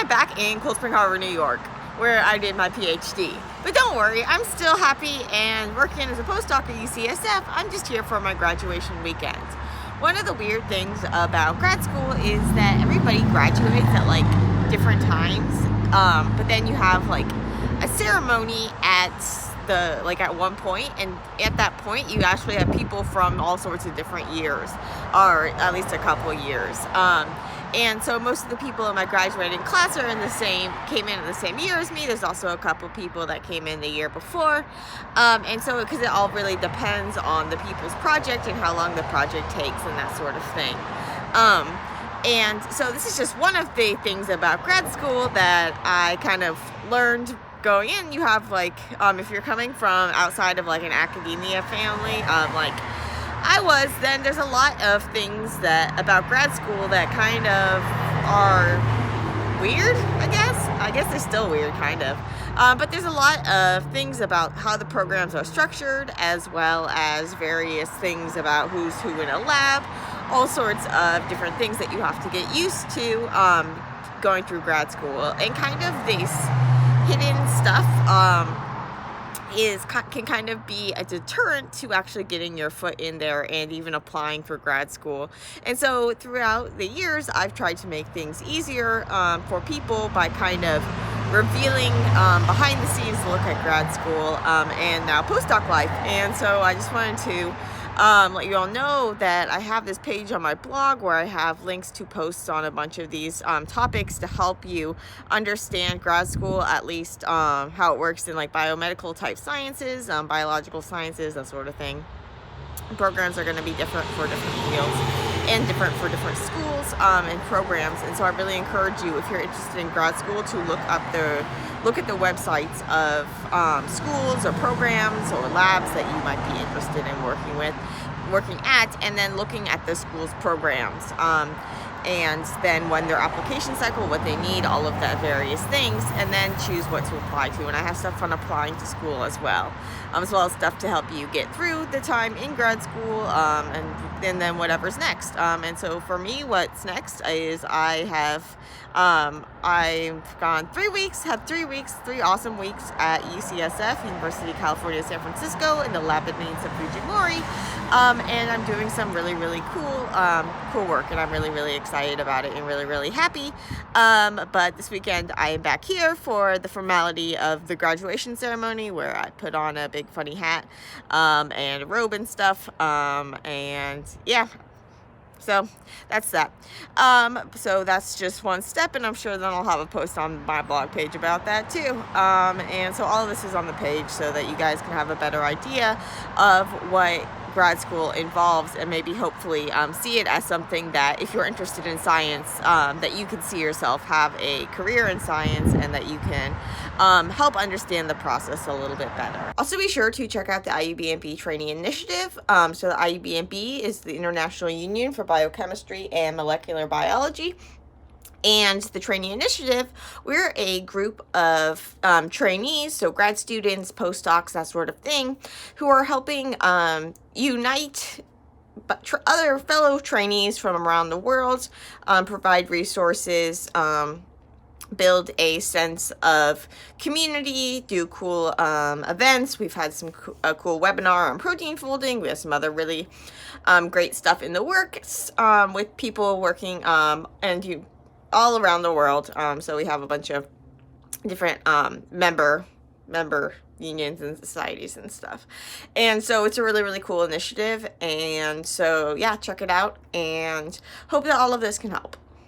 I'm back in Cold Spring Harbor, New York, where I did my PhD. But don't worry, I'm still happy and working as a postdoc at UCSF. I'm just here for my graduation weekend. One of the weird things about grad school is that everybody graduates at like different times, but then you have like a ceremony at at one point, and at that point you actually have people from all sorts of different years, or at least a couple years. And so most of the people in my graduating class came in the same year as me. There's also a couple people that came in the year before. And so, because it all really depends on the people's project and how long the project takes and that sort of thing. And so this is just one of the things about grad school that I kind of learned going in. You have if you're coming from outside of like an academia family, like I was, then there's a lot of things about grad school that kind of are weird, I guess. I guess they're still weird, kind of. But there's a lot of things about how the programs are structured, as well as various things about who's who in a lab, all sorts of different things that you have to get used to going through grad school. And kind of this hidden stuff can kind of be a deterrent to actually getting your foot in there and even applying for grad school. And so throughout the years, I've tried to make things easier for people by kind of revealing behind the scenes look at grad school and now postdoc life. And so I just wanted to let you all know that I have this page on my blog where I have links to posts on a bunch of these topics to help you understand grad school, at least how it works in like biomedical type sciences, biological sciences, that sort of thing. Programs are going to be different for different fields and different for different schools and programs. And so I really encourage you, if you're interested in grad school, to look at the websites of schools or programs or labs that you might be interested in working at, and then looking at the school's programs. And then when their application cycle, what they need, all of that various things, and then choose what to apply to. And I have stuff on applying to school as well as stuff to help you get through the time in grad school, and then whatever's next. And so for me, what's next is I've gone 3 weeks, had 3 awesome weeks at UCSF, University of California, San Francisco, in the lab admins of Fujimori. And I'm doing some really, really cool work, and I'm really, really excited about it and really, really happy. But this weekend I am back here for the formality of the graduation ceremony, where I put on a big funny hat and a robe and stuff. And yeah. So that's that. So that's just one step, and I'm sure then I'll have a post on my blog page about that too. And so all of this is on the page so that you guys can have a better idea of what grad school involves, and maybe hopefully see it as something that, if you're interested in science, that you can see yourself have a career in science, and that you can help understand the process a little bit better. Also, be sure to check out the IUBMB training initiative. So the IUBMB is the International Union for Biochemistry and Molecular Biology. And the training initiative, we're a group of trainees, so grad students, postdocs, that sort of thing, who are helping unite other fellow trainees from around the world, provide resources, build a sense of community, do cool events. We've had a cool webinar on protein folding. We have some other really great stuff in the works with people working all around the world. So we have a bunch of different member unions and societies and stuff. And so it's a really, really cool initiative. And so, yeah, check it out, and hope that all of this can help.